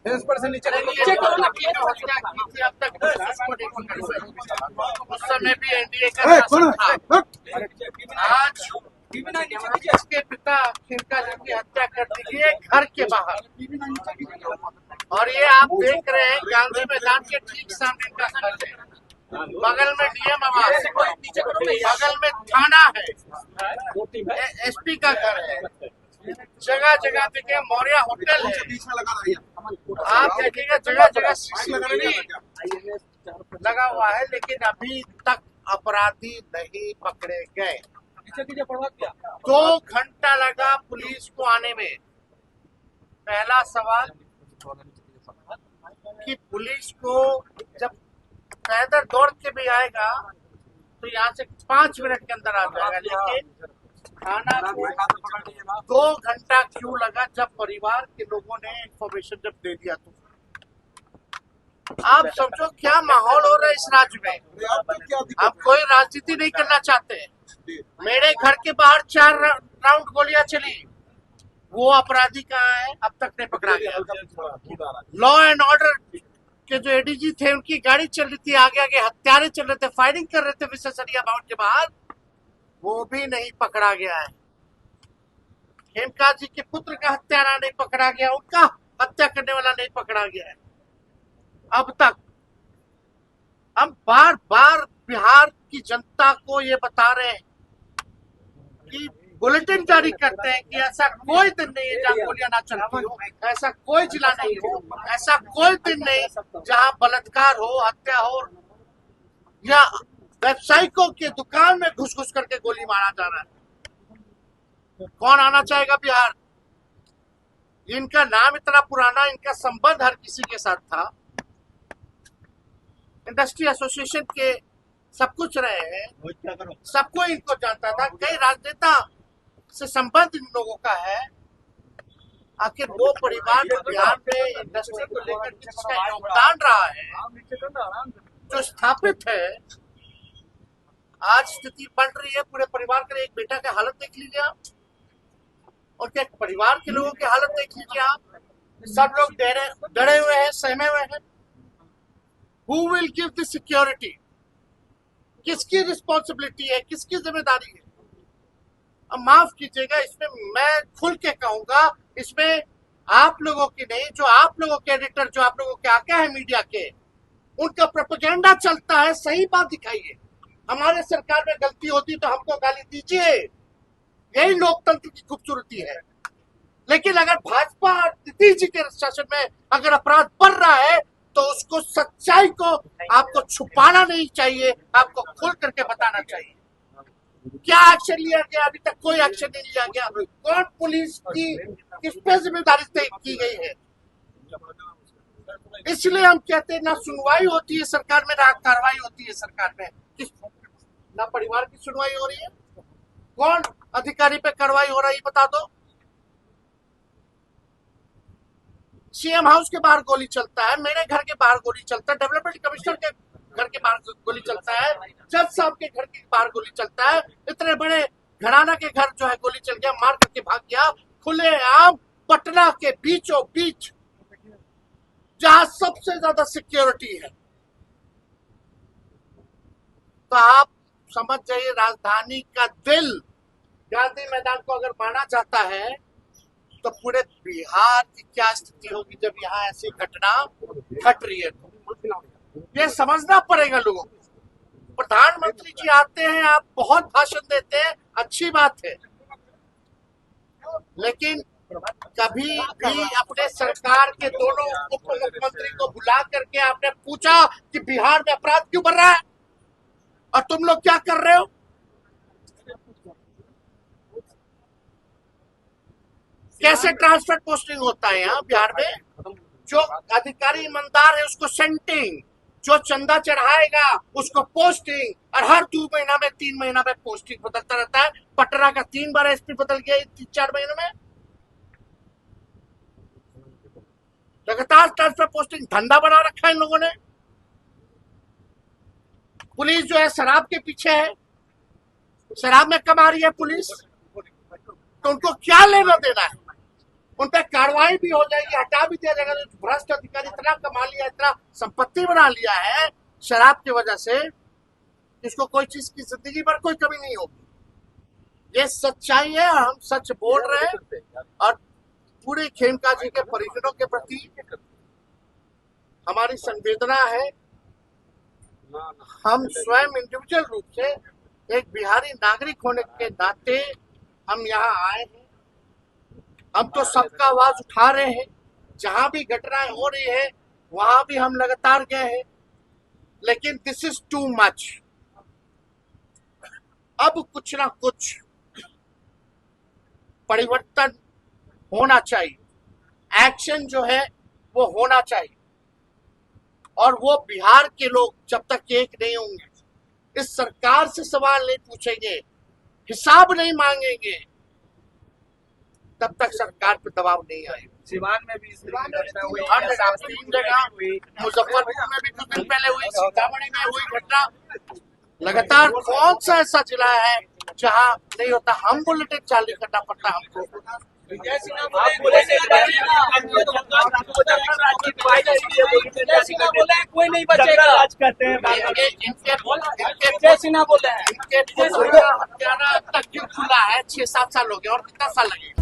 इस पर से नीचे नीचे करो ना, हत्या की थी, अब तक उसको नहीं पकड़ पाए। उस समय भी एनडीए का शासन था। आज इसके पिता खिनका जी की हत्या कर दी गई घर के बाहर, और ये आप देख रहे हैं गांधी मैदान के ठीक सामने का घर है, बगल में डीएम आवास, बगल में थाना है, एसपी का घर है, जगह जगह देखिए मौर्य होटल है, आप देखिएगा जगह जगह सीसीटीवी लगा हुआ है, लेकिन अभी तक अपराधी नहीं पकड़े गए। 2 घंटा लगा पुलिस को आने में। पहला सवाल कि पुलिस को जब पैदल दौड़ के भी आएगा तो यहाँ से 5 मिनट के अंदर आ जाएगा, लेकिन थाना को 2 घंटा क्यों लगा? जब परिवार के लोगों ने इंफॉर्मेशन जब दे दिया तो आप समझो क्या माहौल हो रहा है इस राज्य में। आप कोई राजनीति नहीं करना चाहते। मेरे घर के बाहर 4 राउंड गोलियां चली, वो अपराधी कहाँ है? अब तक नहीं पकड़ा गया। लॉ एंड ऑर्डर के जो एडीजी थे उनकी गाड़ी चल रही थी, आगे आगे हत्यारे चल रहे थे, फायरिंग कर रहे थे विश्वसनीय भवन के बाहर, वो भी नहीं पकड़ा गया है। खेमका जी के पुत्र का हत्यारा नहीं पकड़ा गया, उनका हत्या करने वाला नहीं पकड़ा गया है अब तक। हम बार बार बिहार की जनता को ये बता रहे हैं कि बुलेटिन जारी करते हैं कि ऐसा कोई दिन नहीं है जहाँ गोलियां ना चलती हो, ऐसा कोई जिला नहीं हो, ऐसा कोई दिन नहीं जहाँ बलात्कार हो, हत्या हो, या व्यवसायिकों के दुकान में घुस घुस करके गोली मारा जा रहा है। कौन आना चाहेगा बिहार? इनका नाम इतना पुराना, इनका संबंध हर किसी के साथ था, इंडस्ट्री एसोसिएशन के सब कुछ रहे हैं, सबको इनको जानता था, कई राजनेता से संबंध इन लोगों का है। आखिर वो परिवार जो बिहार में इंडस्ट्री को लेकर जिसका योगदान रहा है, जो स्थापित है, आज स्थिति बन रही है पूरे परिवार के। एक बेटा की हालत देख लीजिए आप, और क्या परिवार के लोगों की हालत देख लीजिए आप। सब लोग डरे हुए हैं, सहमे हुए हैं। Who will give the security? किसकी रिस्पॉन्सिबिलिटी है, किसकी जिम्मेदारी है? अब माफ कीजिएगा, इसमें मैं खुल के कहूंगा, इसमें आप लोगों की नहीं, जो आप लोगों के एडिटर, जो आप लोगों के आका है मीडिया के, उनका प्रोपेगेंडा चलता है। सही बात दिखाइए। हमारे सरकार में गलती होती तो हमको गाली दीजिए, यही लोकतंत्र की खूबसूरती है। लेकिन अगर भाजपा और नीतीश जी के शासन में अगर अपराध बढ़ रहा है तो उसको, सच्चाई को आपको छुपाना नहीं चाहिए, आपको खुल करके बताना चाहिए। क्या एक्शन लिया गया? अभी तक कोई एक्शन नहीं लिया गया। कौन पुलिस की किस पे जिम्मेदारी तय की गई है? इसलिए हम कहते हैं ना सुनवाई होती है सरकार में, ना कार्रवाई होती है सरकार में। ना परिवार की सुनवाई हो रही है। कौन अधिकारी पे कार्रवाई हो रही है बता दो। सीएम हाउस के बाहर गोली चलता है, मेरे घर के बाहर गोली चलता है, डेवलपमेंट कमिश्नर के घर के बाहर गोली चलता है, जज साहब के घर के बाहर गोली चलता है, इतने बड़े घराना के घर जो है गोली चल गया, मार करके भाग गया, खुलेआम पटना के बीचों बीच, जहां सबसे ज्यादा सिक्योरिटी है। तो आप समझ जाइए, राजधानी का दिल गांधी मैदान को अगर माना जाता है तो पूरे बिहार की क्या स्थिति होगी जब यहाँ ऐसी घटना घट रही है। तो ये समझना पड़ेगा लोगों को। प्रधानमंत्री जी आते हैं, आप बहुत भाषण देते हैं, अच्छी बात है, लेकिन कभी भी अपने सरकार के दोनों उप मुख्यमंत्री को बुला करके आपने पूछा कि बिहार में अपराध क्यों बढ़ रहा है और तुम लोग क्या कर रहे हो? कैसे ट्रांसफर पोस्टिंग होता है यहाँ बिहार में? जो अधिकारी ईमानदार है उसको सेंटिंग, जो चंदा चढ़ाएगा उसको पोस्टिंग, और हर 2 महीना में 3 महीना में पोस्टिंग बदलता रहता है। पटना का 3 बार एसपी बदल गया 3-4 महीने में। लगातार ट्रांसफर पोस्टिंग, धंधा बना रखा है इन लोगों ने। पुलिस जो है शराब के पीछे है, शराब में कमा रही है पुलिस, तो उनको क्या लेना देना है? उन पर कार्रवाई भी हो जाएगी, हटा भी दिया जाएगा। भ्रष्ट अधिकारी इतना कमा लिया, इतना संपत्ति बना लिया है शराब की वजह से, इसको कोई चीज की जिंदगी भर कोई कमी नहीं होगी। ये सच्चाई है और हम सच बोल रहे हैं। और पूरे खेमका जी के परिजनों के प्रति हमारी संवेदना है। हम स्वयं इंडिविजुअल रूप से एक बिहारी नागरिक होने के नाते हम यहाँ आए हैं। हम तो सबका आवाज उठा रहे हैं, जहां भी घटनाएं हो रही है वहां भी हम लगातार गए हैं, लेकिन दिस इज टू मच। अब कुछ ना कुछ परिवर्तन होना चाहिए, एक्शन जो है वो होना चाहिए। और वो बिहार के लोग जब तक एक नहीं होंगे, इस सरकार से सवाल नहीं पूछेंगे, हिसाब नहीं मांगेंगे, तब तक सरकार पे दबाव नहीं आएगा। सिवान में भी हर जगह, 3 जगह, मुजफ्फरपुर में भी कुछ दिन पहले हुई, सीतामढ़ी में हुई घटना। लगातार कौन सा ऐसा जिला है जहां नहीं होता? हम बुलेटिन चालू करना पड़ता है हमको। कोई नहीं बचेगा। हत्यारा तक क्यों खुला है? 6-7 साल हो गए और कितना साल लगेगा?